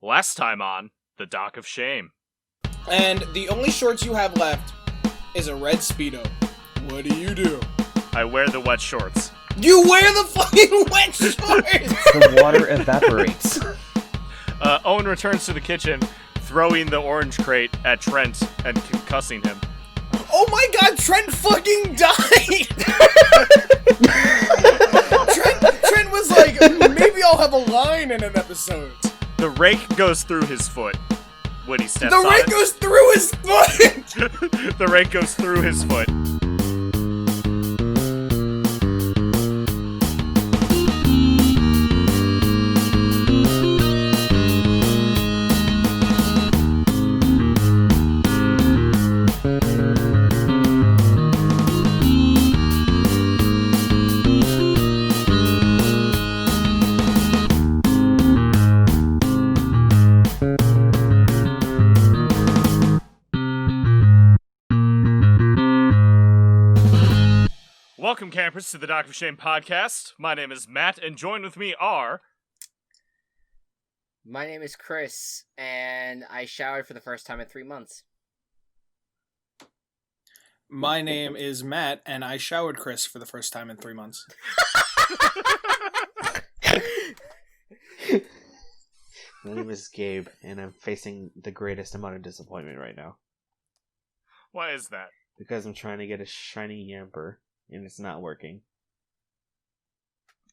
Last time on The Dock of Shame. And the only shorts you have left is a red Speedo. What do? I wear the wet shorts. You wear the fucking wet shorts! The water evaporates. Owen returns to the kitchen, throwing the orange crate at Trent and concussing him. Oh my god, Trent fucking died! Trent was like, maybe I'll have a line in an episode. The rake goes through his foot when he steps The on rake it. goes through his foot! The rake goes through his foot. Welcome, campers, to the Dock of Shame podcast. My name is Matt, and joined with me are... My name is Chris, and I showered for the first time in 3 months. My name is Matt, and I showered Chris for the first time in 3 months. My name is Gabe, and I'm facing the greatest amount of disappointment right now. Why is that? Because I'm trying to get a shiny Yamper, and it's not working.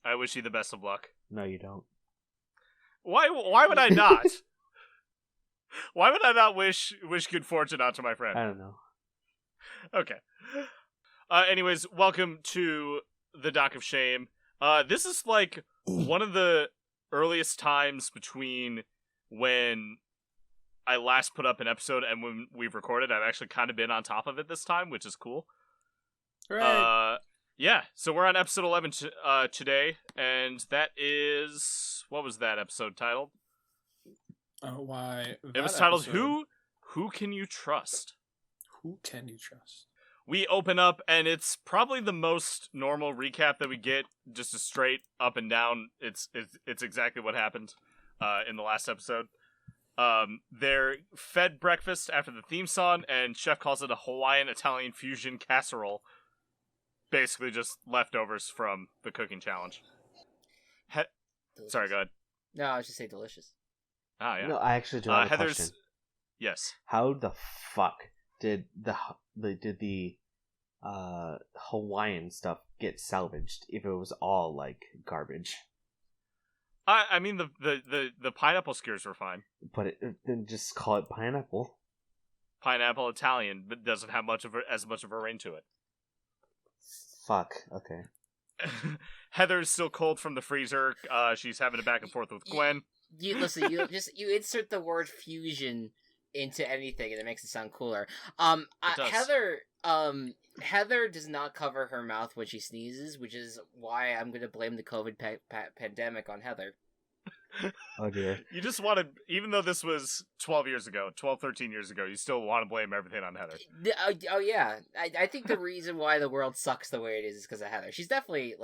I wish you the best of luck. No, you don't. Why would I not? Why would I not wish good fortune out to my friend? I don't know. Okay. Anyways, welcome to the Dock of Shame. This is like one of the earliest times between when I last put up an episode and when we've recorded. I've actually kind of been on top of it this time, which is cool. Right. Yeah, so we're on episode 11 today, and that is... What was that episode titled? Why? It was titled, Who Can You Trust? Who can you trust? We open up, and it's probably the most normal recap that we get, just a straight up and down. It's exactly what happened in the last episode. They're fed breakfast after the theme song, and Chef calls it a Hawaiian-Italian fusion casserole. Basically just leftovers from the cooking challenge. Sorry, go ahead. No, I was just saying delicious. Ah, yeah. No, I actually do have a Heather's... question. Yes. How the fuck did the Hawaiian stuff get salvaged if it was all like garbage? I mean, the pineapple skewers were fine. But then just call it pineapple. Pineapple Italian, but doesn't have as much of a ring to it. Fuck. Okay. Heather's still cold from the freezer. She's having a back and forth with Gwen. You listen. You insert the word fusion into anything, and it makes it sound cooler. It does. Heather does not cover her mouth when she sneezes, which is why I'm going to blame the COVID pandemic on Heather. Oh dear. You just want to, even though this was 13 years ago, you still want to blame everything on Heather. Oh yeah, I think the reason why the world sucks the way it is because of Heather. She's definitely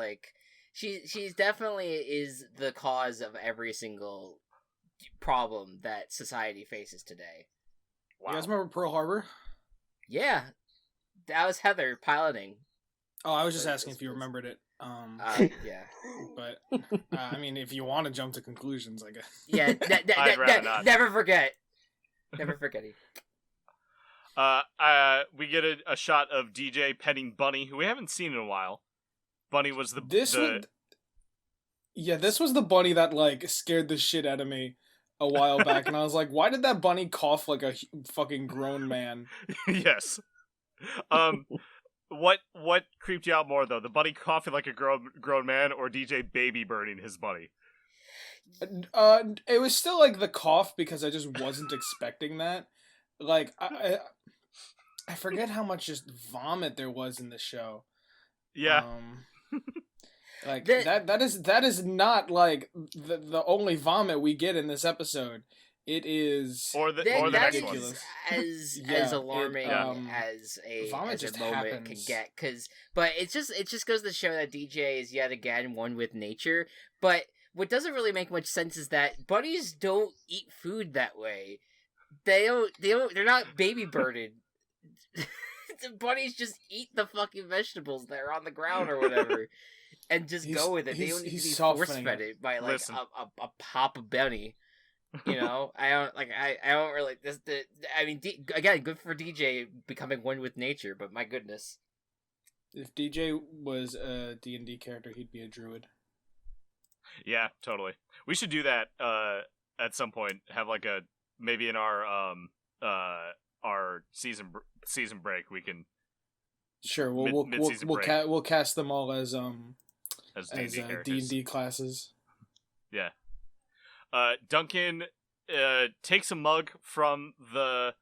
she's definitely is the cause of every single problem that society faces today. Wow. You guys remember Pearl Harbor? Yeah, that was Heather piloting. Oh, I was just asking if you remembered it. Yeah. But, I mean, if you want to jump to conclusions, I guess. Yeah, I'd rather not. Never forget. Never forget it. We get a shot of DJ petting Bunny, who we haven't seen in a while. Bunny was This was the bunny that, like, scared the shit out of me a while back, and I was like, why did that bunny cough like a fucking grown man? Yes. What creeped you out more, though? The bunny coughing like a grown man, or DJ baby burning his bunny? It was still, like, the cough, because I just wasn't expecting that. Like, I forget how much just vomit there was in the show. Yeah. Like, that is not, like, the only vomit we get in this episode. It is... Or the next one. As alarming as a moment can get. But it just goes to show that DJ is yet again one with nature. But what doesn't really make much sense is that bunnies don't eat food that way. They're not baby birded. The bunnies just eat the fucking vegetables that are on the ground or whatever, and just go with it. They don't need to be force fed it by like a pop of bunny. You know, I don't really. Again, good for DJ becoming one with nature, but my goodness. If DJ was a D&D character, he'd be a druid. Yeah, totally. We should do that at some point. Have like maybe in our season break we can. Sure, we'll cast them all as D&D classes. Yeah. Duncan takes a mug from the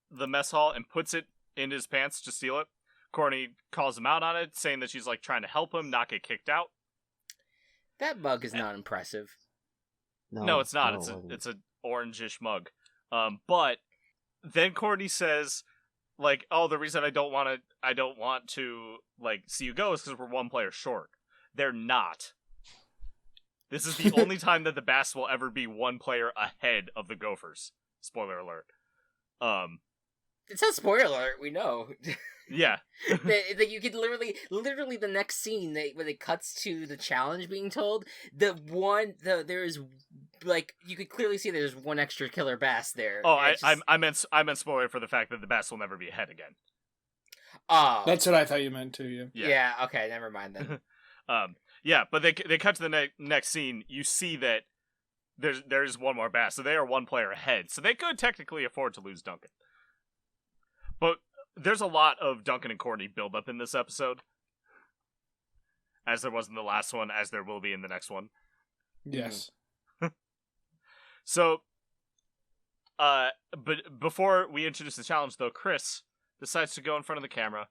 mess hall and puts it in his pants to steal it. Courtney calls him out on it, saying that she's like trying to help him not get kicked out. That mug is not impressive. No, it's not. It's an orangish mug. But then Courtney says, like, oh, the reason I don't want to like see you go is because we're one player short. They're not. This is the only time that the Bass will ever be one player ahead of the Gophers. Spoiler alert. It's a spoiler alert. We know. Yeah. that you could literally the next scene when it cuts to the challenge being told, there is like you could clearly see there's one extra killer Bass there. Oh, I meant spoiler for the fact that the Bass will never be ahead again. Oh, that's what I thought you meant too. Yeah. Okay, never mind then. Yeah, but they cut to the next scene. You see that there's one more Bass, so they are one player ahead. So they could technically afford to lose Duncan. But there's a lot of Duncan and Courtney build up in this episode, as there was in the last one, as there will be in the next one. Yes. So, but before we introduce the challenge, though, Chris decides to go in front of the camera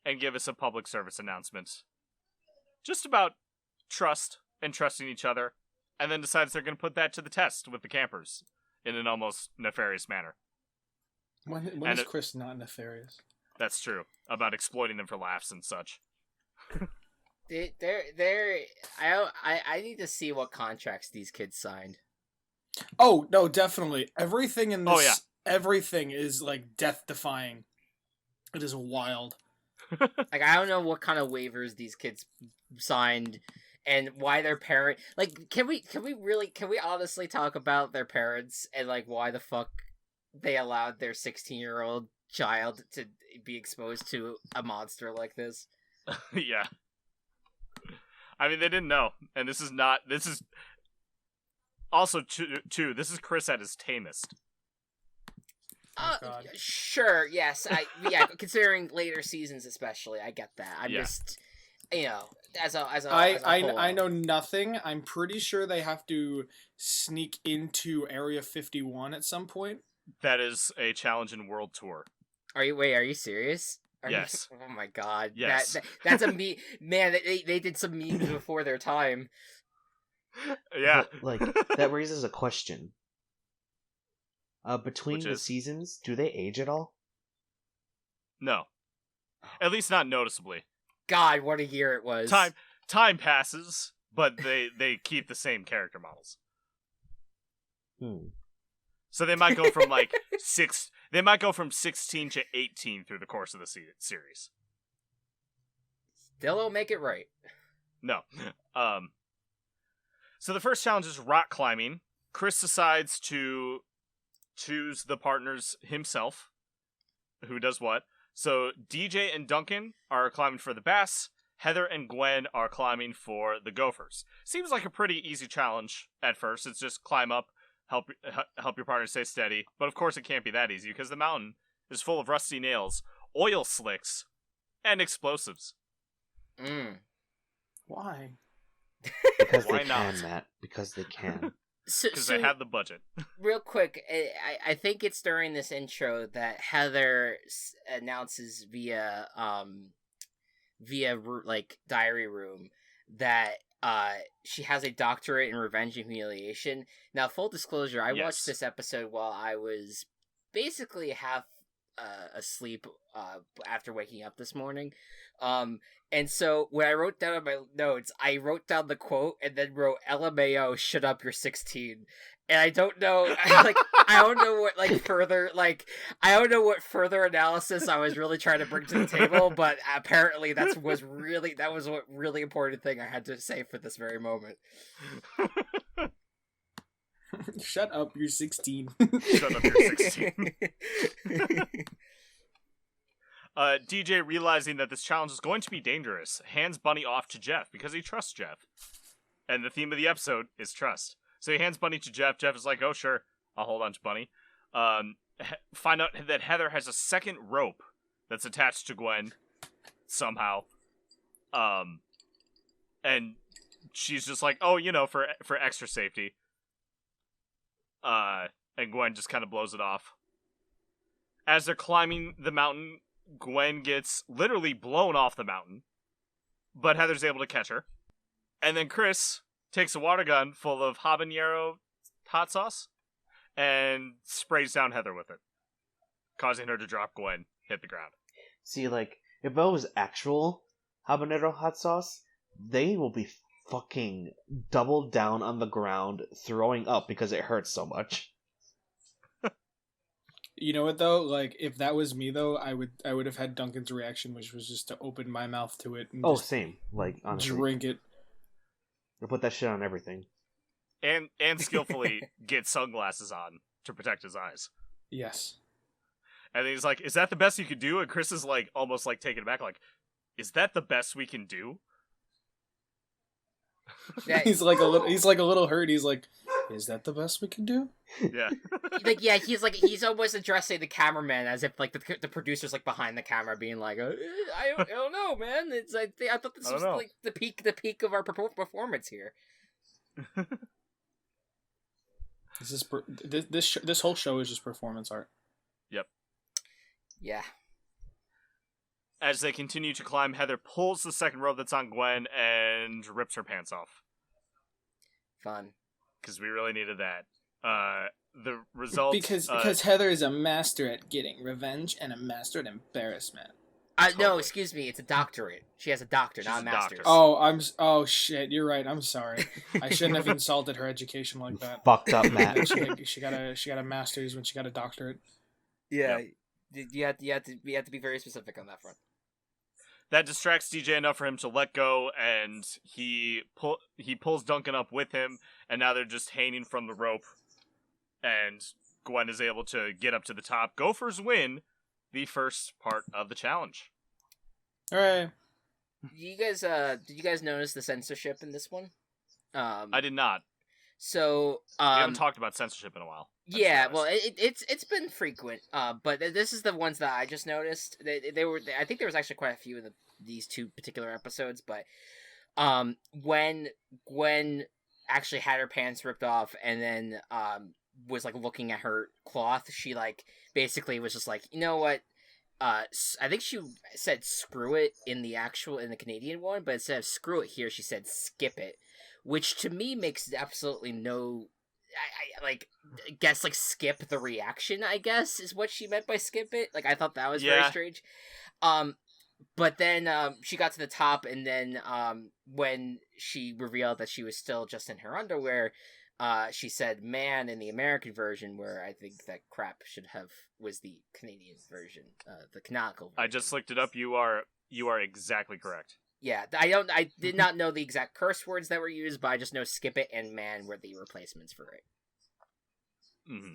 and give us a public service announcement, just about trust and trusting each other, and then decides they're going to put that to the test with the campers in an almost nefarious manner. When is Chris not nefarious? That's true. About exploiting them for laughs and such. I need to see what contracts these kids signed. Oh, no, definitely. Everything in this, oh, yeah. Everything is like death-defying. It is wild. Like, I don't know what kind of waivers these kids signed and why their parent, like, can we honestly talk about their parents and like why the fuck they allowed their 16-year-old child to be exposed to a monster like this? Yeah. I mean, they didn't know. And this is also, too, this is Chris at his tamest. Sure, yes. Considering later seasons especially, I get that. I'm just, as a I know nothing. I'm pretty sure they have to sneak into Area 51 at some point. That is a challenge in World Tour. Are you serious? Yes. Oh my god. Yes. That's a meme. Man, they did some memes before their time. Yeah. Like, that raises a question. Between the seasons, do they age at all? No. At least not noticeably. God, what a year it was. Time passes, but they keep the same character models. So they might go from like 16 to 18 through the course of the series. Still don't make it right. No. So the first challenge is rock climbing. Chris decides to choose the partners himself. Who does what? So DJ and Duncan are climbing for the Bass. Heather and Gwen are climbing for the Gophers. Seems like a pretty easy challenge at first. It's just climb up, help your partner stay steady. But of course it can't be that easy because the mountain is full of rusty nails, oil slicks, and explosives. Why? Because Why they not? can, Matt. Because they can. Because they have the budget. Real quick, I think it's during this intro that Heather announces via like diary room that she has a doctorate in revenge and humiliation. Now, full disclosure, I watched this episode while I was basically half asleep after waking up this morning. And so when I wrote down in my notes, I wrote down the quote and then wrote LMAO, shut up, you're 16. And I don't know, I don't know what I don't know what further analysis I was really trying to bring to the table, but apparently that was what really important thing I had to say for this very moment. Shut up, you're 16. Shut up, you're 16. DJ, realizing that this challenge is going to be dangerous, hands Bunny off to Jeff because he trusts Jeff. And the theme of the episode is trust. So he hands Bunny to Jeff. Jeff is like, oh, sure, I'll hold on to Bunny. Find out that Heather has a second rope that's attached to Gwen somehow. And she's just like, oh, for extra safety. And Gwen just kind of blows it off. As they're climbing the mountain, Gwen gets literally blown off the mountain, but Heather's able to catch her. And then Chris takes a water gun full of habanero hot sauce and sprays down Heather with it, causing her to drop Gwen, hit the ground. See, like, if it was actual habanero hot sauce, they will be fucking double down on the ground, throwing up because it hurts so much. You know what though? Like, if that was me though, I would have had Duncan's reaction, which was just to open my mouth to it and just same. Like, honestly, drink it. I'll put that shit on everything. And skillfully get sunglasses on to protect his eyes. Yes. And he's like, is that the best you could do? And Chris is like, almost like taken aback, like, is that the best we can do? He's like a little hurt. He's like, is that the best we can do? Yeah. He's almost addressing the cameraman as if like the producer's like behind the camera being like, I don't know, man. It's like I thought this was like the peak of our performance here. This whole show is just performance art. Yep. Yeah. As they continue to climb, Heather pulls the second rope that's on Gwen and rips her pants off. Fun. Because we really needed that. The result... Because Heather is a master at getting revenge and a master at embarrassment. Totally. No, excuse me. It's a doctorate. She has a doctor, not a master's. Oh shit. You're right. I'm sorry. I shouldn't have insulted her education like that. Fucked up, Matt. she got a master's when she got a doctorate. Yeah. Yep. You have to be very specific on that front. That distracts DJ enough for him to let go, and he pulls Duncan up with him, and now they're just hanging from the rope, and Gwen is able to get up to the top. Gophers win the first part of the challenge. All right. Did you guys notice the censorship in this one? I did not. So we haven't talked about censorship in a while. Yeah, well, it's been frequent. But this is the ones that I just noticed. They were. I think there was actually quite a few in these two particular episodes. But when Gwen actually had her pants ripped off and then was like looking at her cloth, she like basically was just like, you know what? I think she said screw it in the Canadian one, but instead of screw it here, she said skip it, which to me makes absolutely no. I guess like skip the reaction, I guess is what she meant by skip it. Like I thought that was very strange. But then she got to the top, and then when she revealed that she was still just in her underwear, she said man in the American version, where I think that crap was the Canadian version, the canonical version. I just looked it up. You are exactly correct. Yeah, I did not know the exact curse words that were used, but I just know skip it and man were the replacements for it. Mm-hmm.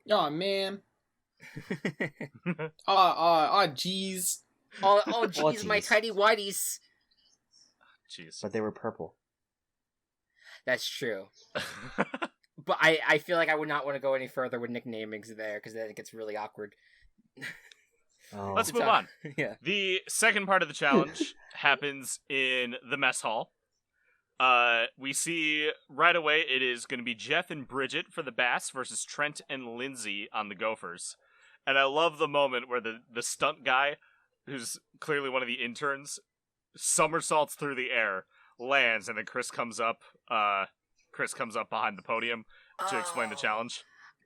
Oh man. Jeez. Oh jeez, my tiny whities. Jeez. But they were purple. That's true. But I feel like I would not want to go any further with nicknamings there, because then it gets really awkward. Oh. Let's move on. Yeah. The second part of the challenge happens in the mess hall. We see right away it is going to be Jeff and Bridget for the Bats versus Trent and Lindsay on the Gophers. And I love the moment where the stunt guy, who's clearly one of the interns, somersaults through the air, lands, and then Chris comes up behind the podium to explain the challenge.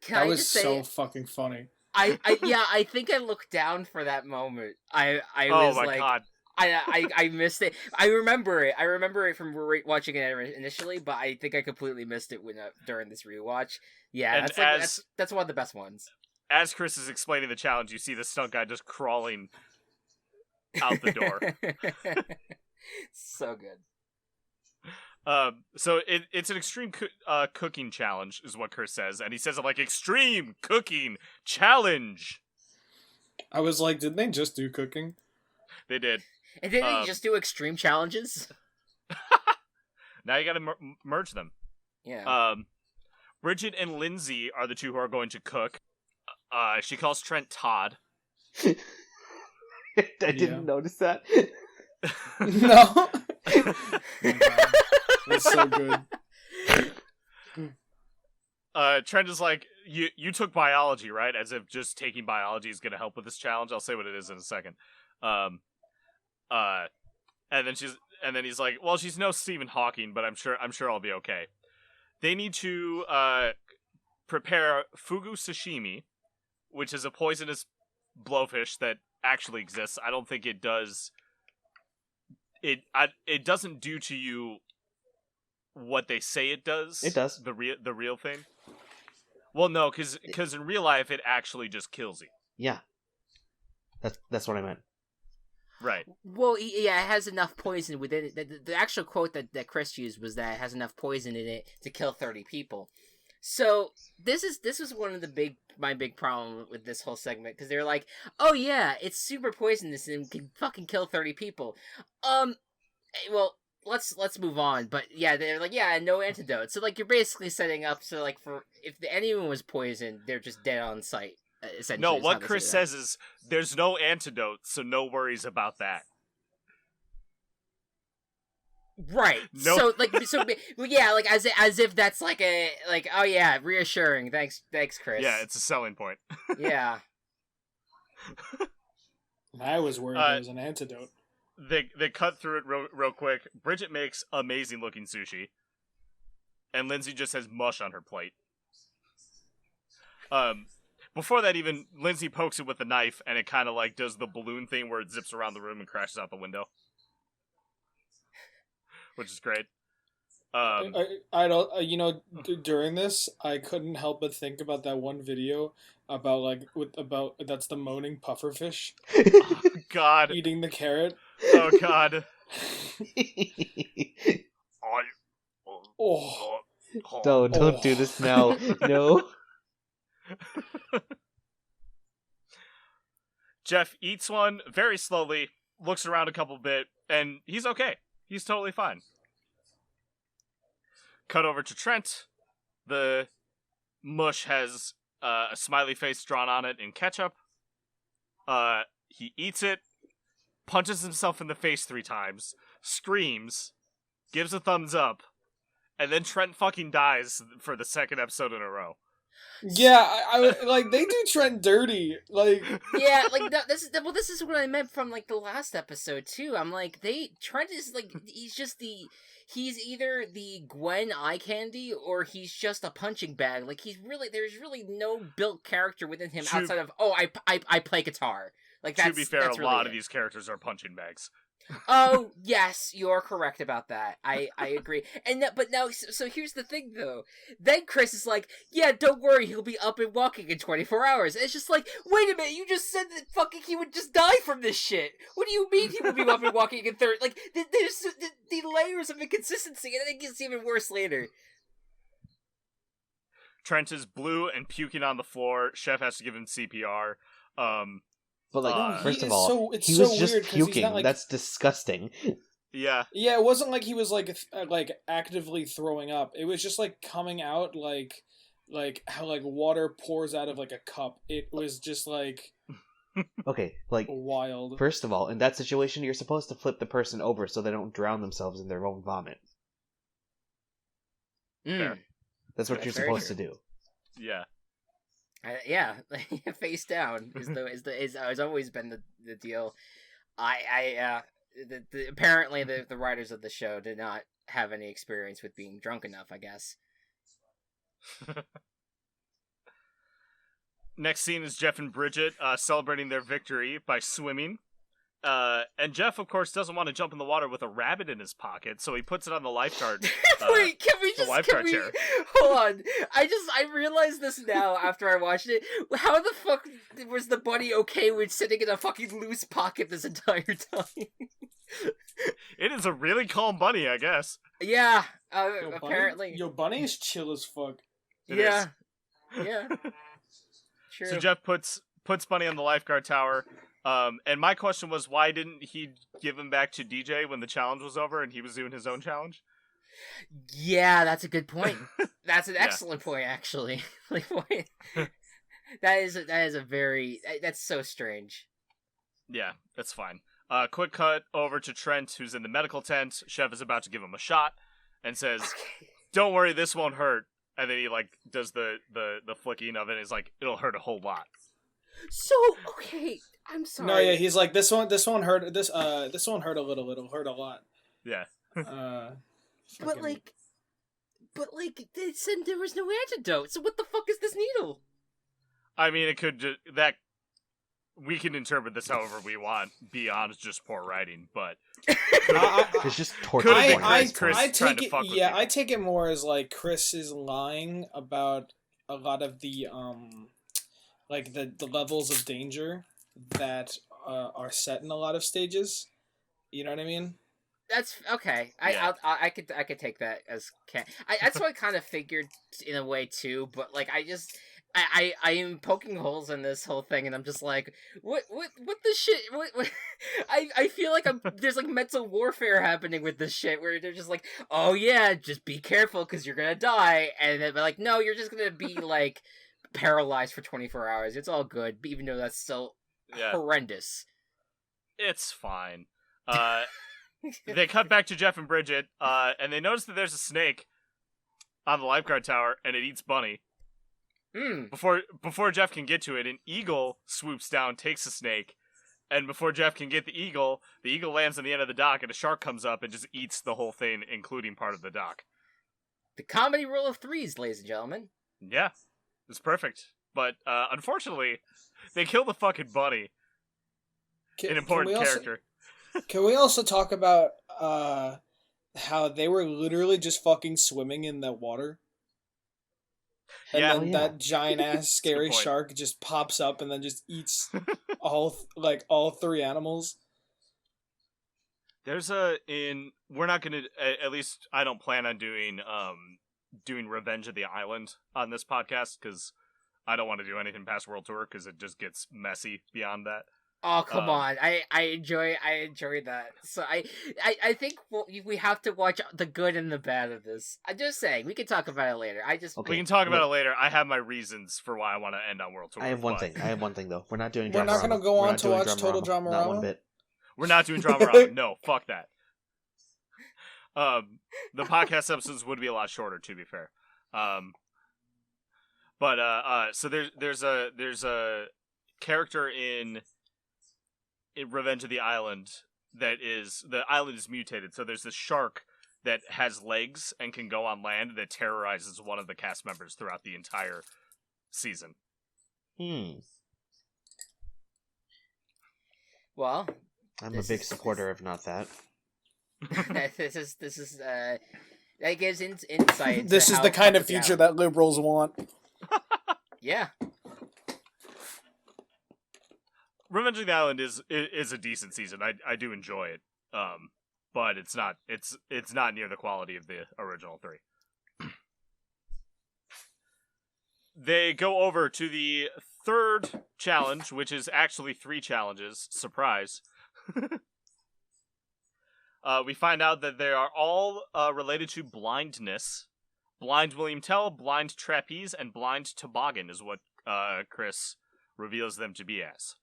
That was so fucking funny. I think I looked down for that moment. I Oh was my like, god. I missed it. I remember it. I remember it from watching it initially, but I think I completely missed it during this rewatch. Yeah, And that's one of the best ones. as Chris is explaining the challenge, you see the stunt guy just crawling out the door. So good. So it's an extreme cooking challenge, is what Chris says, and he says it like extreme cooking challenge. I was like, didn't they just do cooking? They did. And didn't they just do extreme challenges? Now you got to merge them. Yeah. Bridget and Lindsay are the two who are going to cook. She calls Trent Todd. I didn't notice that. No. That's so good. Trent is like, you took biology, right? As if just taking biology is going to help with this challenge. I'll say what it is in a second. And then he's like, well, she's no Stephen Hawking, but I'm sure I'll be okay. They need to prepare fugu sashimi, which is a poisonous blowfish that actually exists. I don't think it does. It doesn't do to you what they say it does. It does. The real thing. Well, no, because in real life it actually just kills you. Yeah. That's what I meant. Right. Well, yeah, it has enough poison within it. The actual quote that Chris used was that it has enough poison in it to kill 30 people. So this was one of my big problem with this whole segment, because they're like, oh yeah, it's super poisonous and can fucking kill 30 people. Well, let's move on. But yeah, they're like, yeah, no antidote. So like, you're basically setting up so like, for if anyone was poisoned, they're just dead on sight. No, what Chris says is there's no antidote, so no worries about that. Right. No. So yeah, like as if that's like oh yeah, reassuring. Thanks Chris. Yeah, it's a selling point. Yeah. I was worried there was an antidote. They cut through it real quick. Bridget makes amazing looking sushi, and Lindsay just has mush on her plate. Before that, even Lindsay pokes it with a knife, and it kind of like does the balloon thing where it zips around the room and crashes out the window, which is great. I don't, during this, I couldn't help but think about that one video about that's the moaning pufferfish. Oh, God, eating the carrot. Oh God. Oh. Don't do this now. No. Jeff eats one very slowly, looks around a couple bit, and he's okay. He's totally fine. Cut over to Trent. The mush has a smiley face drawn on it in ketchup. He eats it, punches himself in the face 3 times, screams, gives a thumbs up, and then Trent fucking dies for the 2nd episode in a row. Yeah, I like, they do Trent dirty. Like, yeah, like this is what I meant from like the last episode too. I'm like, Trent is like, he's either the Gwen eye candy or he's just a punching bag. Like, there's really no built character within him outside of, I play guitar. Like, to be fair, a lot of these characters are punching bags. Oh, yes, you're correct about that. I agree. But now, so here's the thing, though. Then Chris is like, yeah, don't worry, he'll be up and walking in 24 hours. And it's just like, wait a minute, you just said that fucking he would just die from this shit. What do you mean he would be up and walking in 30? Like, there's the layers of inconsistency, and it gets even worse later. Trent is blue and puking on the floor. Chef has to give him CPR. But like, first of all, he was just puking. Like... That's disgusting. Yeah. Yeah, it wasn't like he was like actively throwing up. It was just like coming out like how like water pours out of like a cup. It was just like okay, like wild. First of all, in that situation, you're supposed to flip the person over so they don't drown themselves in their own vomit. That's what you're supposed to do. Yeah. Yeah, face down has always been the deal. Apparently the writers of the show did not have any experience with being drunk enough, I guess. next scene is Jeff and Bridget celebrating their victory by swimming. And Jeff, of course, doesn't want to jump in the water with a rabbit in his pocket, so he puts it on the lifeguard. Wait, lifeguard chair. Hold on? I realized this now after I watched it. How the fuck was the bunny okay with sitting in a fucking loose pocket this entire time? It is a really calm bunny, I guess. Yeah, Yo, apparently. Bunny is chill as fuck. Yeah. True. So Jeff puts Bunny on the lifeguard tower. And my question was, why didn't he give him back to DJ when the challenge was over and he was doing his own challenge? Yeah, that's a good point. That's an excellent point, actually. Like, what? That is a very... That's so strange. Yeah, that's fine. Quick cut over to Trent, who's in the medical tent. Chef is about to give him a shot and says, "Don't worry, this won't hurt." And then he, like, does the flicking of it and he's like, "It'll hurt a whole lot." So, okay, I'm sorry. No, yeah, he's like, this won't hurt. This won't hurt a little. It'll hurt a lot. Yeah. But like, they said there was no antidote. So what the fuck is this needle? I mean, it could we can interpret this however we want, beyond just poor writing, but it's just torture. I take it more as like Chris is lying about a lot of the like the levels of danger that are set in a lot of stages. You know what I mean? That's okay. I could take that as that's what I kind of figured in a way too. But like, I am poking holes in this whole thing, and I'm just like, what the shit? What? I feel like there's like mental warfare happening with this shit, where they're just like, oh yeah, just be careful because you're gonna die, and then they're like, no, you're just gonna be like paralyzed for 24 hours. It's all good, even though that's still horrendous. It's fine. They cut back to Jeff and Bridget, and they notice that there's a snake on the lifeguard tower, and it eats Bunny. Before Jeff can get to it, an eagle swoops down, takes the snake, and before Jeff can get the eagle lands on the end of the dock, and a shark comes up and just eats the whole thing, including part of the dock. The comedy rule of threes, ladies and gentlemen. Yeah, it's perfect. But unfortunately, they kill the fucking bunny. An important character. Can we also talk about how they were literally just fucking swimming in the water? And then that giant ass scary shark just pops up and then just eats all three animals. We're not gonna, at least I don't plan on doing Revenge of the Island on this podcast, because I don't want to do anything past World Tour because it just gets messy beyond that. Oh, come on. I enjoy that. So I think we have to watch the good and the bad of this. I'm just saying, we can talk about it later. We can talk about it later. I have my reasons for why I want to end on World Tour. I have one thing though. We're not doing We're not going to go on to watch Total Drama Not one bit. We're not doing Drama No, fuck that. The podcast episodes would be a lot shorter, to be fair. So there's a character in Revenge of the Island the island is mutated, so there's this shark that has legs and can go on land that terrorizes one of the cast members throughout the entire season. Well, I'm a big supporter of not that. This is that gives insight. This is the kind of future that liberals want. Yeah. Revenge of the Island is a decent season. I do enjoy it. But it's not near the quality of the original three. They go over to the third challenge, which is actually 3 challenges. Surprise. We find out that they are all related to blindness. Blind William Tell, blind trapeze, and blind toboggan is what Chris reveals them to be as.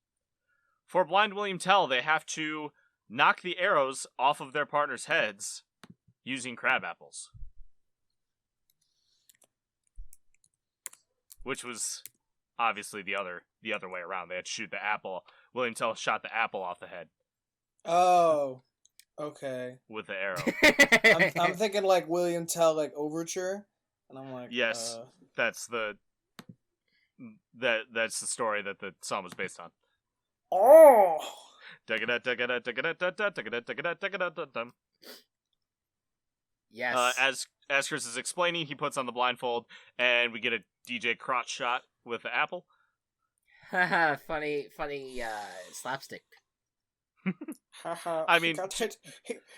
For blind William Tell, they have to knock the arrows off of their partners' heads using crab apples. Which was obviously the other way around. They had to shoot the apple. William Tell shot the apple off the head. Oh, okay. With the arrow. I'm thinking like William Tell, like Overture, and I'm like, yes, that's the. that's the story that the song was based on. Oh. Yes. As Chris is explaining, he puts on the blindfold, and we get a DJ crotch shot with the apple. funny slapstick. I mean,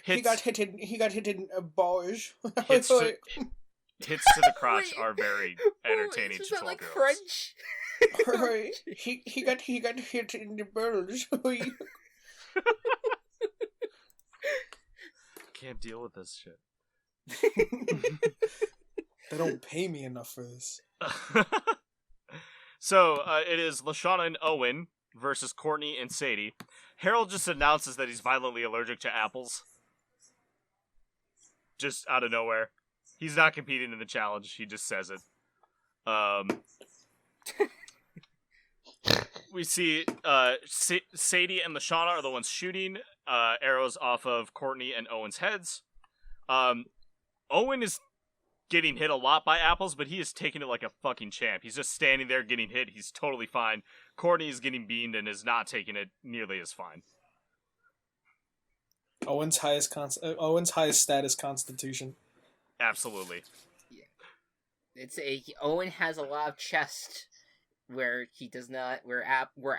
he got hit in balls. hits to the crotch are very entertaining to 12-year-olds. Crunch? he got hit in the balls. Can't deal with this shit. They don't pay me enough for this. So it is Lashana and Owen versus Courtney and Sadie. Harold just announces that he's violently allergic to apples. Just out of nowhere. He's not competing in the challenge. He just says it. We see Sadie and Lashana are the ones shooting arrows off of Courtney and Owen's heads. Owen is getting hit a lot by apples, but he is taking it like a fucking champ. He's just standing there getting hit. He's totally fine. Courtney is getting beamed and is not taking it nearly as fine. Owen's highest status constitution. Absolutely. Yeah. Owen has a lot of chest where he does not where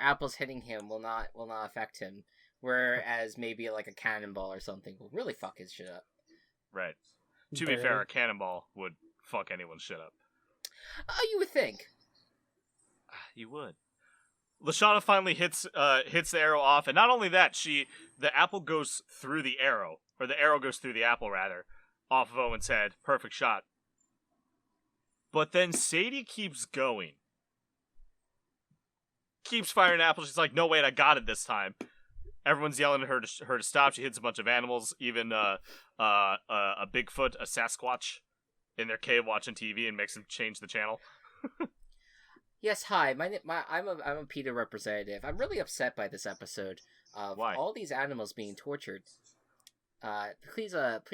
apples hitting him will not affect him. Whereas maybe like a cannonball or something will really fuck his shit up. Right. To be fair, a cannonball would fuck anyone's shit up. Oh, you would think. You would. Lashana finally hits the arrow off, and not only that, the apple goes through the arrow, or the arrow goes through the apple rather, off of Owen's head. Perfect shot. But then Sadie keeps going. Keeps firing apples. She's like, no, wait, I got it this time. Everyone's yelling at her to stop. She hits a bunch of animals, even a Bigfoot, a Sasquatch, in their cave watching TV, and makes them change the channel. Yes, hi. I'm a PETA representative. I'm really upset by this episode of Why? all these animals being tortured. Please redact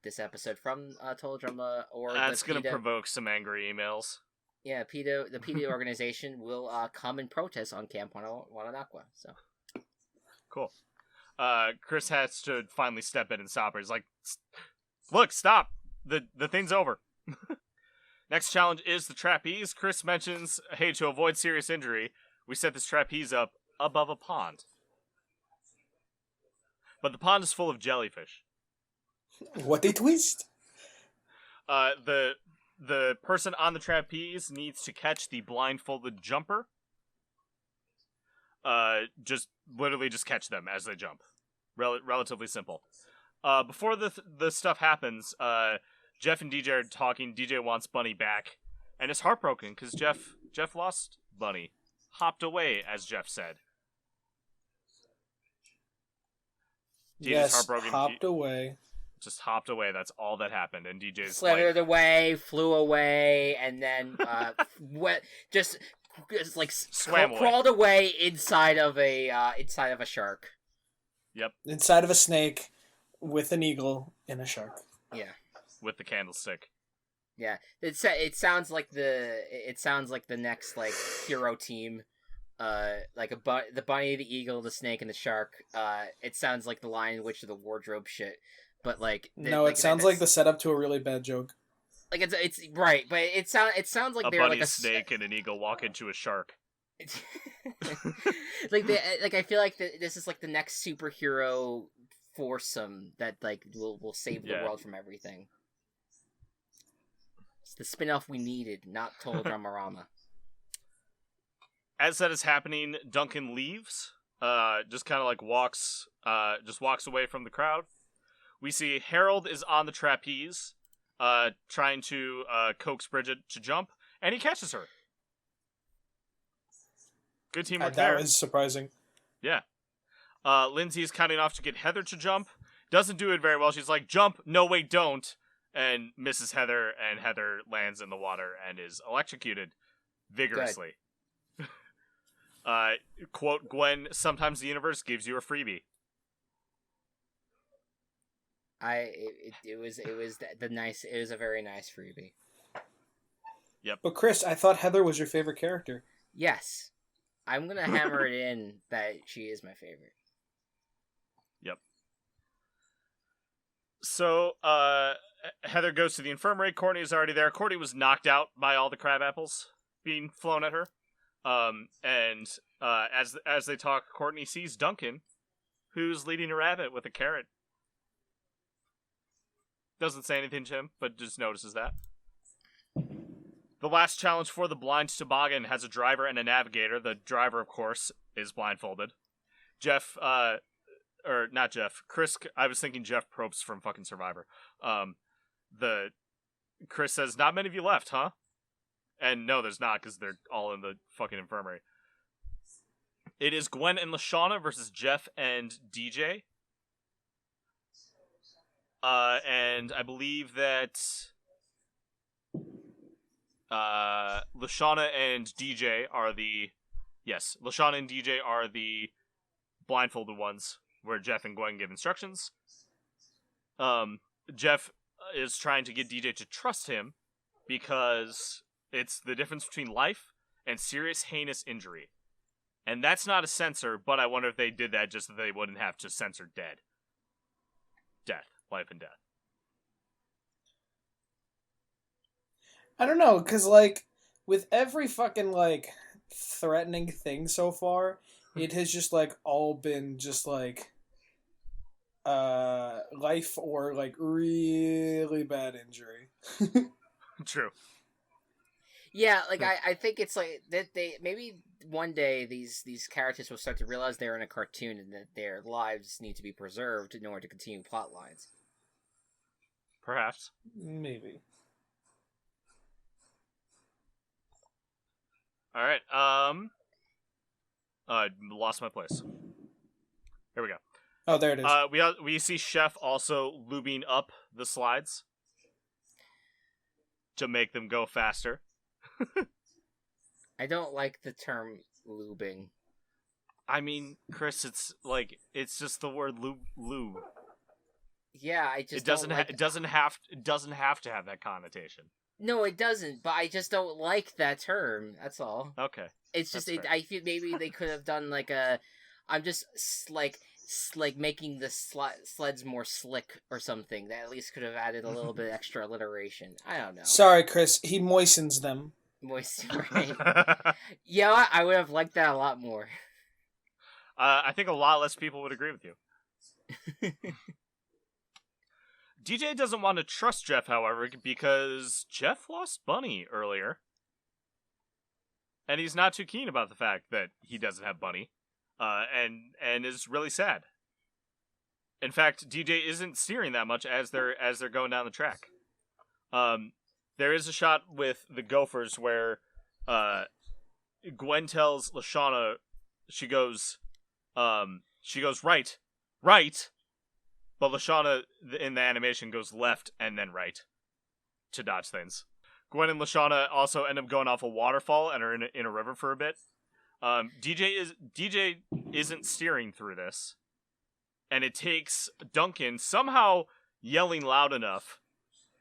this episode from Total Drama or That's the PETA. gonna provoke some angry emails. Yeah, the PETA organization will come and protest on Camp Wananakwa. So cool. Chris has to finally step in and stop her. He's like, "Look, stop! The thing's over." Next challenge is the trapeze. Chris mentions, "Hey, to avoid serious injury, we set this trapeze up above a pond, but the pond is full of jellyfish." What a twist! The person on the trapeze needs to catch the blindfolded jumper. Just catch them as they jump. Relatively simple. Before the stuff happens, Jeff and DJ are talking. DJ wants Bunny back, and is heartbroken because Jeff lost Bunny. Hopped away, as Jeff said. DJ's heartbroken. Hopped away. Just hopped away. That's all that happened. And DJ's slithered away, flew away, and then just like swam crawled away inside of a shark. Yep. Inside of a snake with an eagle and a shark. Yeah. With the candlestick. Yeah. It sounds like the next like hero team. Like the bunny, the eagle, the snake, and the shark. It sounds like the Lion, Witch of the Wardrobe shit. But like it sounds like the setup to a really bad joke. Like it's right, but it sounds like they're bunny, like a snake and an eagle walk into a shark. I feel like this is like the next superhero foursome that like will save the world from everything. It's the spin-off we needed, not Total Dramarama. As that is happening, Duncan leaves. Just kind of like walks away from the crowd. We see Harold is on the trapeze, trying to coax Bridget to jump, and he catches her. Good teamwork there. That was surprising. Yeah. Lindsay's counting off to get Heather to jump. Doesn't do it very well. She's like, jump, no wait, don't. And misses Heather, and Heather lands in the water and is electrocuted vigorously. Quote Gwen, sometimes the universe gives you a freebie. It was a very nice freebie. Yep. But Chris, I thought Heather was your favorite character. Yes. I'm gonna hammer it in that she is my favorite. Yep. So, Heather goes to the infirmary. Courtney is already there. Courtney was knocked out by all the crab apples being flown at her. And as they talk, Courtney sees Duncan, who's leading a rabbit with a carrot. Doesn't say anything to him, but just notices that. The last challenge for the blind toboggan has a driver and a navigator. The driver, of course, is blindfolded. Chris, I was thinking Jeff Probst from fucking Survivor. Chris says, not many of you left, huh? And no, there's not, because they're all in the fucking infirmary. It is Gwen and Lashana versus Jeff and DJ. And I believe that Lashana and DJ are the blindfolded ones, where Jeff and Gwen give instructions. Jeff is trying to get DJ to trust him because it's the difference between life and serious heinous injury. And that's not a censor, but I wonder if they did that just so they wouldn't have to censor death, life and death. I don't know, because, like, with every fucking, like, threatening thing so far, it has just, like, all been just, like, life or, like, really bad injury. True. Yeah, like, I think it's like that they maybe one day these characters will start to realize they're in a cartoon and that their lives need to be preserved in order to continue plot lines. Perhaps. Maybe. All right. Lost my place. Here we go. Oh, there it is. We see Chef also lubing up the slides to make them go faster. I don't like the term lubing. I mean, Chris, it's just the word lube. Yeah, I just it doesn't don't like... it doesn't have to have that connotation. No, it doesn't. But I just don't like that term. That's all. Okay. It's just I feel maybe they could have done like a. I'm just like making the sleds more slick or something. That at least could have added a little bit extra alliteration. I don't know. Sorry, Chris. He moistens them. Right? Yeah, I would have liked that a lot more. I think a lot less people would agree with you. DJ doesn't want to trust Jeff, however, because Jeff lost Bunny earlier. And he's not too keen about the fact that he doesn't have Bunny. And is really sad. In fact, DJ isn't steering that much as they're going down the track. There is a shot with the Gophers where Gwen tells Lashana, she goes right, but Lashana in the animation goes left and then right to dodge things. Gwen and Lashana also end up going off a waterfall and are in a river for a bit. DJ isn't steering through this, and it takes Duncan somehow yelling loud enough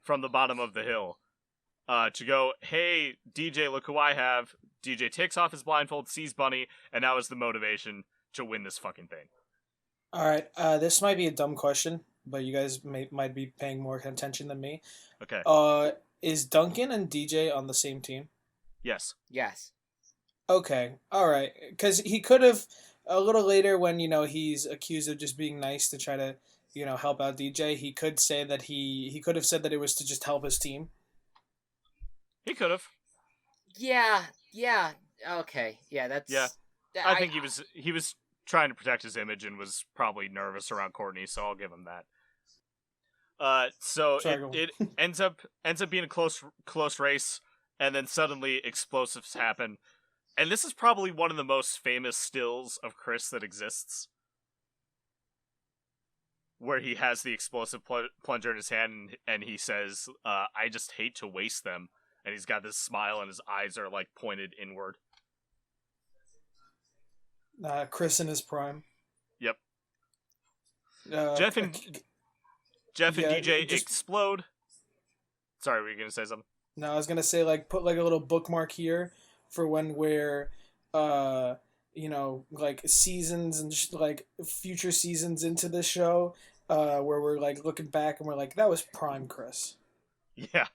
from the bottom of the hill to go, "Hey, DJ, look who I have." DJ takes off his blindfold, sees Bunny, and now is the motivation to win this fucking thing. All right, this might be a dumb question, but you guys might be paying more attention than me. Okay. Is Duncan and DJ on the same team? Yes. Yes. Okay, all right, because he could have a little later when he's accused of just being nice to try to help out DJ. He could say that he could have said that it was to just help his team. He could have. Yeah. Okay. Yeah, that's. Yeah. I think he was trying to protect his image and was probably nervous around Courtney, so I'll give him that. So it ends up being a close race, and then suddenly explosives happen. And this is probably one of the most famous stills of Chris that exists, where he has the explosive plunger in his hand, and he says, "I just hate to waste them." And he's got this smile, and his eyes are like pointed inward. Chris in his prime. Yep. Jeff and DJ explode. Sorry, were you gonna say something? No, I was gonna say like put like a little bookmark here for when we're like seasons and like future seasons into the show, where we're like looking back and we're like, that was prime Chris. Yeah.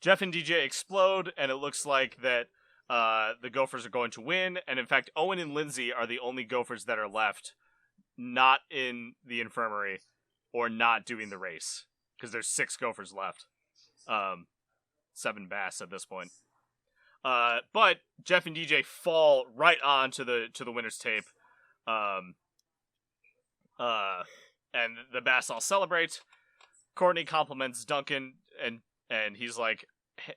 Jeff and DJ explode, and it looks like that the Gophers are going to win. And in fact, Owen and Lindsay are the only Gophers that are left not in the infirmary or not doing the race, because there's 6 Gophers left. 7 Bass at this point. But Jeff and DJ fall right on to the winner's tape. And the Bass all celebrate. Courtney compliments Duncan, and he's like,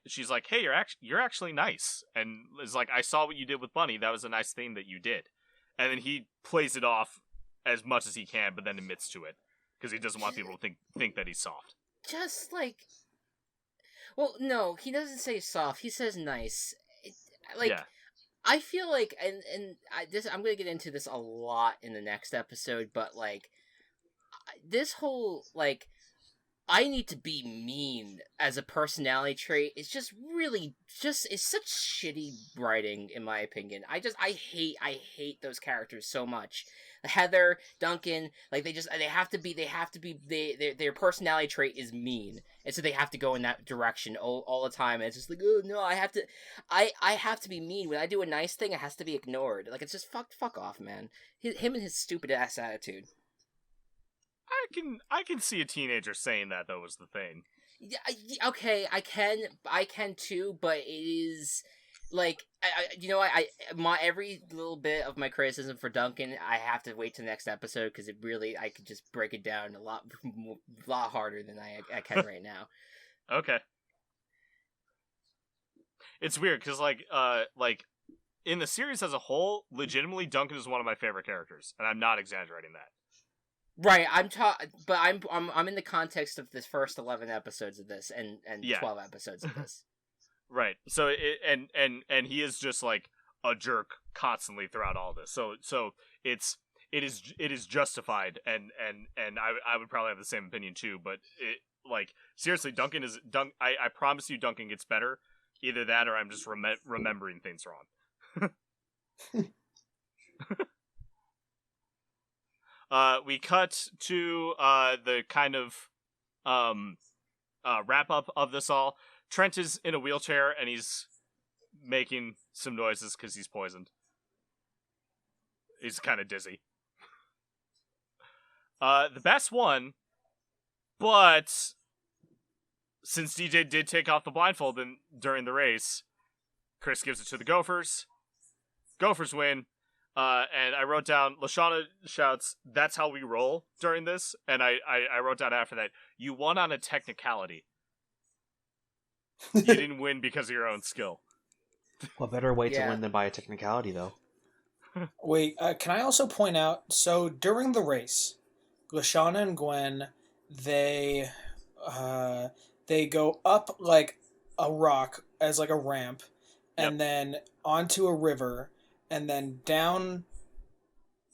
she's like, hey, you're actually nice, and is like, I saw what you did with Bunny. That was a nice thing that you did. And then he plays it off as much as he can, but then admits to it because he doesn't want people to think that he's soft. Just like, well, no, he doesn't say soft. He says nice. Yeah. I feel like, I'm gonna get into this a lot in the next episode, but like, this whole like, I need to be mean as a personality trait is just really it's such shitty writing in my opinion. I hate those characters so much. Heather, Duncan, like their personality trait is mean, and so they have to go in that direction all the time. And it's just like, oh no, I have to be mean. When I do a nice thing, it has to be ignored. Like, it's just fuck off, man. Him and his stupid ass attitude. I can see a teenager saying that, though, was the thing. Yeah, okay, I can too, but it is like, every little bit of my criticism for Duncan, I have to wait to the next episode because I could just break it down a lot harder than I can right now. Okay. It's weird because like in the series as a whole, legitimately Duncan is one of my favorite characters, and I'm not exaggerating that. Right, but I'm in the context of this first 11 episodes of this and 12 episodes of this. Right. So and he is just like a jerk constantly throughout all this. So it is justified, and I would probably have the same opinion too. But like seriously, I promise you, Duncan gets better. Either that, or I'm just remembering things wrong. We cut to the kind of wrap up of this all. Trent is in a wheelchair and he's making some noises because he's poisoned. He's kind of dizzy. The Bass won, but since DJ did take off the blindfold during the race, Chris gives it to the Gophers. Gophers win. And I wrote down, Lashana shouts, "That's how we roll" during this. And I wrote down after that, you won on a technicality. You didn't win because of your own skill. What better way to win than by a technicality, though? Wait, can I also point out, so during the race, Lashana and Gwen, they go up like a rock as like a ramp, and then onto a river, and then down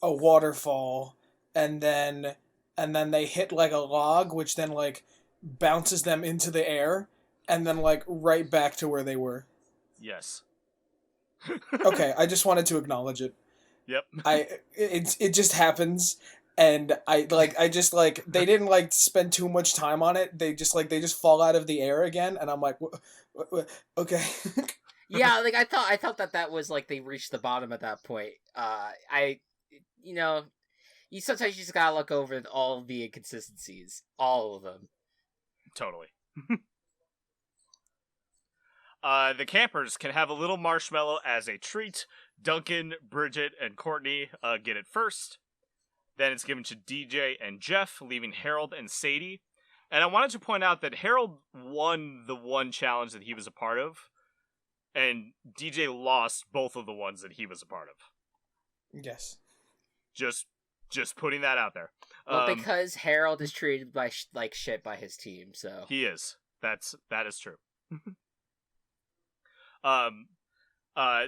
a waterfall, and then they hit like a log, which then like bounces them into the air, and then like right back to where they were. Yes. Okay, I just wanted to acknowledge it. Yep. It just happens, and they didn't like spend too much time on it. They just fall out of the air again, and I'm like, okay. Yeah, like I thought that was like they reached the bottom at that point. You sometimes you just gotta look over all the inconsistencies, all of them. Totally. The campers can have a little marshmallow as a treat. Duncan, Bridget, and Courtney get it first. Then it's given to DJ and Jeff, leaving Harold and Sadie. And I wanted to point out that Harold won the one challenge that he was a part of, and DJ lost both of the ones that he was a part of. Yes. Just putting that out there. Well, because Harold is treated like shit by his team, so he is. That is true.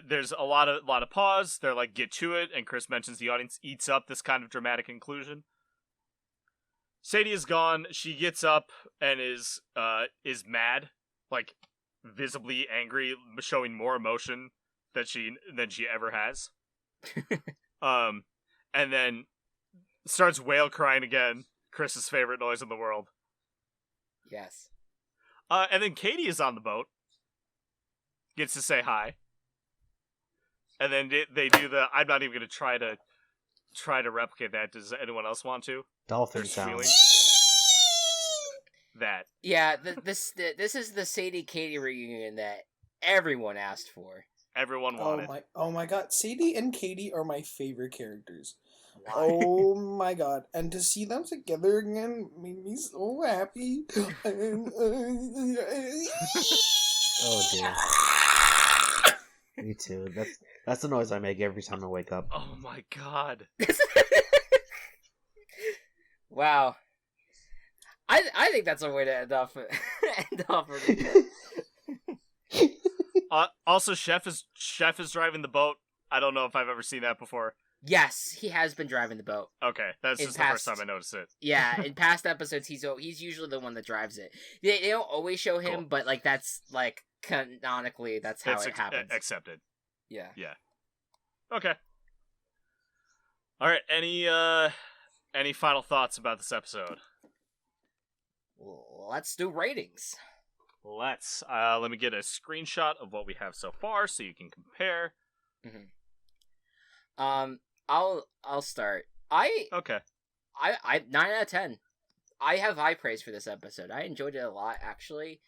There's a lot of pause. They're like, get to it, and Chris mentions the audience eats up this kind of dramatic inclusion. Sadie is gone. She gets up and is mad, like visibly angry, showing more emotion than she ever has. And then starts wail crying again. Chris's favorite noise in the world. Yes. And then Katie is on the boat. Gets to say hi. And then they do the. I'm not even going to try to replicate that. Does anyone else want to? Dolphin sounds. That. Yeah, this is the Sadie Katie reunion that everyone asked for. Everyone wanted. Oh my god, Sadie and Katie are my favorite characters. Why? Oh my god, and to see them together again made me so happy. Oh dear. Me too. That's the noise I make every time I wake up. Oh my god. Wow. I think that's a way to end off. Also, Chef is driving the boat. I don't know if I've ever seen that before. Yes, he has been driving the boat. Okay, that's just the first time I noticed it. Yeah, in past episodes, he's usually the one that drives it. They don't always show him, Cool. but like that's like canonically that's how it happens. Accepted. Yeah. Yeah. Okay. All right. Any final thoughts about this episode? Let's do ratings. Let's. Let me get a screenshot of what we have so far so you can compare. Mm-hmm. I'll start. Okay. I 9 out of 10. I have high praise for this episode. I enjoyed it a lot, actually.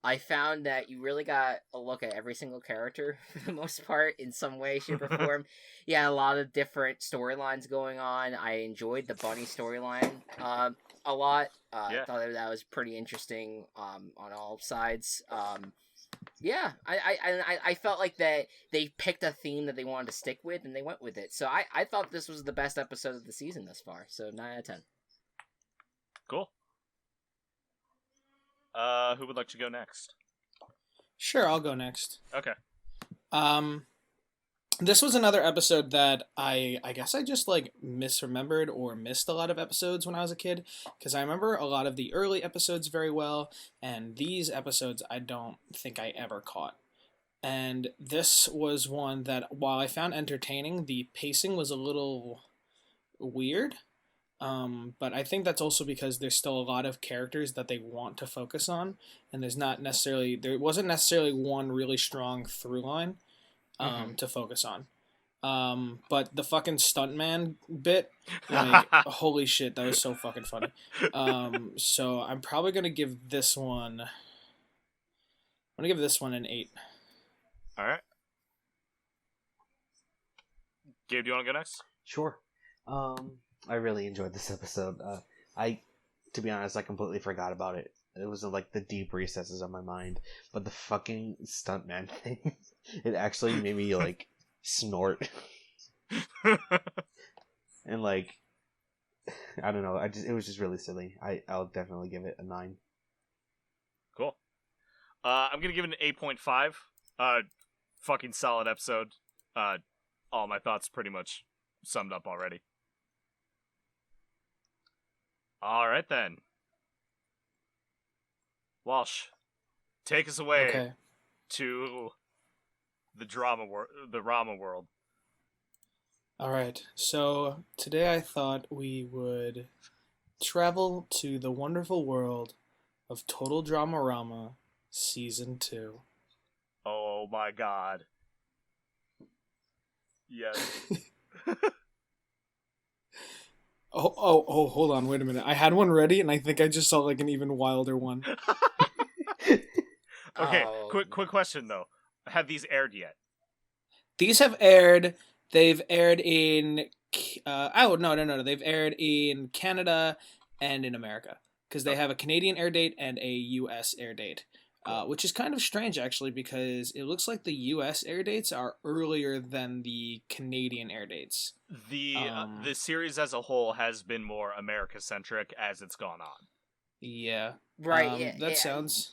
I found that you really got a look at every single character for the most part in some way, shape, or form. Yeah, a lot of different storylines going on. I enjoyed the bunny storyline a lot. I thought that was pretty interesting on all sides. Yeah, I felt like that they picked a theme that they wanted to stick with and they went with it. So I thought this was the best episode of the season thus far. So 9 out of 10. Cool. Who would like to go next? Sure, I'll go next. Okay. This was another episode that I guess I just like misremembered or missed a lot of episodes when I was a kid, because I remember a lot of the early episodes very well, and these episodes I don't think I ever caught. And this was one that, while I found entertaining, the pacing was a little weird. But I think that's also because there's still a lot of characters that they want to focus on, and there wasn't necessarily one really strong through line to focus on. But the fucking stuntman bit, like, holy shit, that was so fucking funny. So I'm probably gonna give this one. I'm gonna give this one an 8. All right. Gabe, do you want to go next? Sure. I really enjoyed this episode. To be honest, I completely forgot about it. It was in like the deep recesses of my mind. But the fucking stuntman thing, it actually made me like snort. And like, I don't know. It was just really silly. I'll definitely give it a 9. Cool. I'm gonna give it an 8.5. Fucking solid episode. All my thoughts pretty much summed up already. All right then. Walsh, take us away to the Rama world. All right. So today I thought we would travel to the wonderful world of Total Drama Rama Season 2. Oh my god. Yes. Oh, hold on, wait a minute. I had one ready, and I think I just saw, like, an even wilder one. Okay, quick question, though. Have these aired yet? These have aired. They've aired in... no. They've aired in Canada and in America. Because they have a Canadian air date and a U.S. air date. Which is kind of strange, actually, because it looks like the U.S. air dates are earlier than the Canadian air dates. The series as a whole has been more America-centric as it's gone on. Yeah. Right, That sounds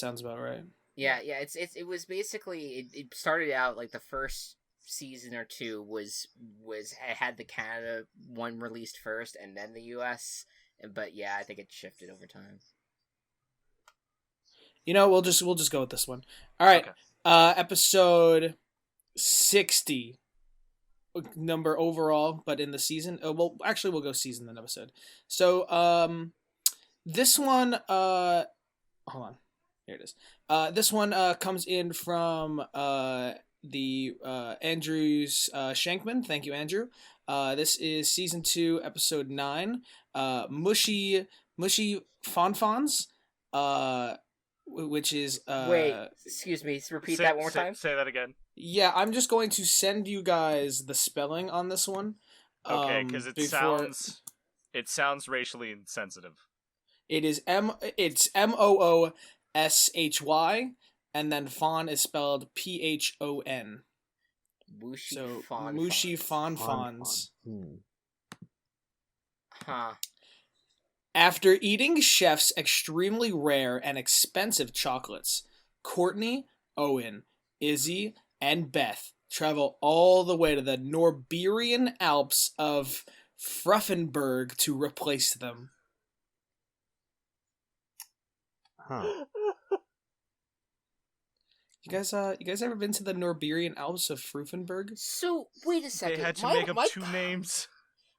about right. Yeah, it was basically, it started out like the first season or two was had the Canada one released first and then the US, but yeah, I think it shifted over time. We'll just go with this one. All right. Okay. Episode 60 number overall, but in the season. Well, actually, we'll go season then episode. So, this one. Hold on. Here it is. This one comes in from the Andrew's Shankman. Thank you, Andrew. This is season 2, episode 9. Mushy Fonfons. Which is wait, excuse me, repeat that one more time. Say that again. Yeah, I'm just going to send you guys the spelling on this one. Okay, because it sounds racially insensitive. It is it's Mooshy, and then Fawn is spelled Phon. Mushy Fonfons. Huh. After eating Chef's extremely rare and expensive chocolates, Courtney, Owen, Izzy, and Beth travel all the way to the Norberian Alps of Fruffenberg to replace them. Huh. You guys ever been to the Norberian Alps of Fruffenberg? So, wait a second. They had to make up 2 names.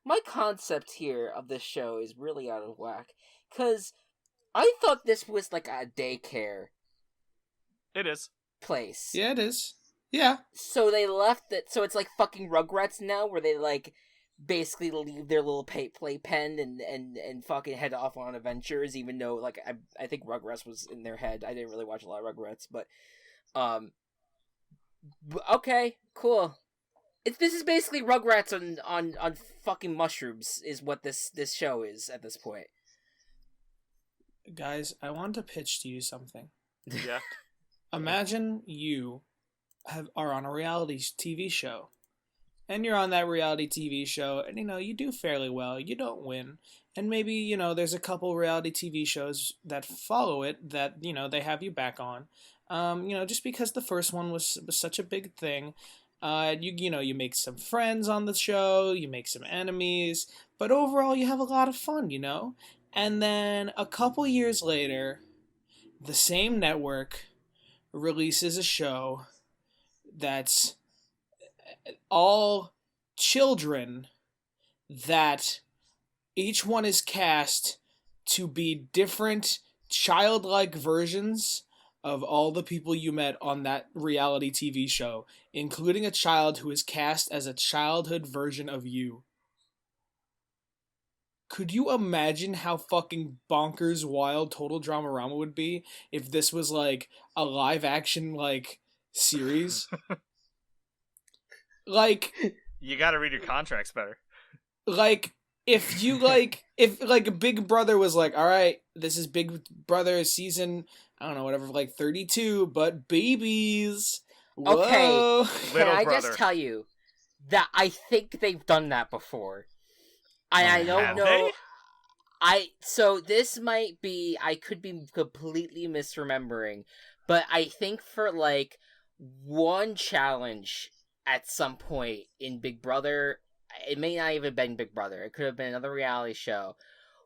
My concept here of this show is really out of whack, because I thought this was like a daycare. It is. Place. Yeah, it is. Yeah. So they left it, so it's like fucking Rugrats now, where they like basically leave their little playpen and fucking head off on adventures, even though like I think Rugrats was in their head. I didn't really watch a lot of Rugrats, but okay, cool. This is basically Rugrats on fucking mushrooms, is what this show is at this point. Guys, I want to pitch to you something. Yeah. Imagine you are on a reality TV show, and you're on that reality TV show, and you do fairly well. You don't win, and maybe there's a couple reality TV shows that follow it that they have you back on. Just because the first one was such a big thing. You make some friends on the show, you make some enemies, but overall you have a lot of fun, And then a couple years later, the same network releases a show that's all children that each one is cast to be different childlike versions of all the people you met on that reality TV show, including a child who is cast as a childhood version of you. Could you imagine how fucking bonkers wild Total Dramarama would be if this was like a live action like series? Like, you gotta read your contracts better. Like, if Big Brother was like, all right, this is Big Brother season, I don't know, whatever, like 32, but babies. Whoa. Okay, can I just tell you that I think they've done that before. I don't know. So this might be, I could be completely misremembering, but I think for like one challenge at some point in Big Brother, it may not even have been Big Brother, it could have been another reality show,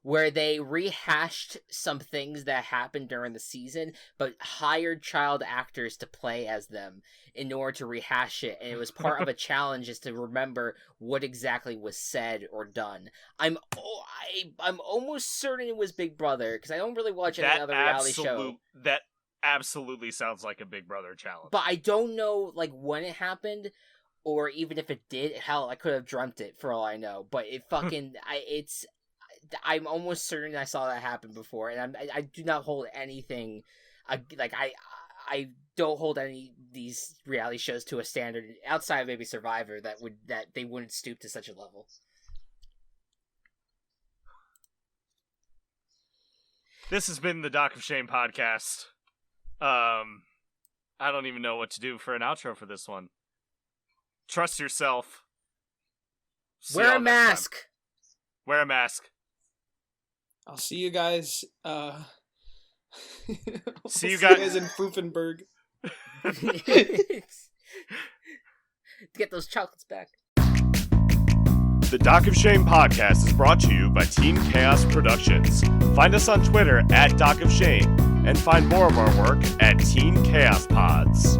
where they rehashed some things that happened during the season, but hired child actors to play as them in order to rehash it, and it was part of a challenge is to remember what exactly was said or done. I'm almost certain it was Big Brother, because I don't really watch any other reality show. That absolutely sounds like a Big Brother challenge. But I don't know like when it happened, or even if it did. Hell, I could have dreamt it for all I know. But it fucking I'm almost certain I saw that happen before, and I do not hold anything, like I don't hold any of these reality shows to a standard outside of maybe Survivor that they wouldn't stoop to such a level. This has been the Doc of Shame podcast. I don't even know what to do for an outro for this one. Trust yourself. Wear a mask. Wear a mask. I'll see you guys. See you guys in Fruffenberg. get those chocolates back. The Doc of Shame podcast is brought to you by Team Chaos Productions. Find us on Twitter at Doc of Shame and find more of our work at Team Chaos Pods.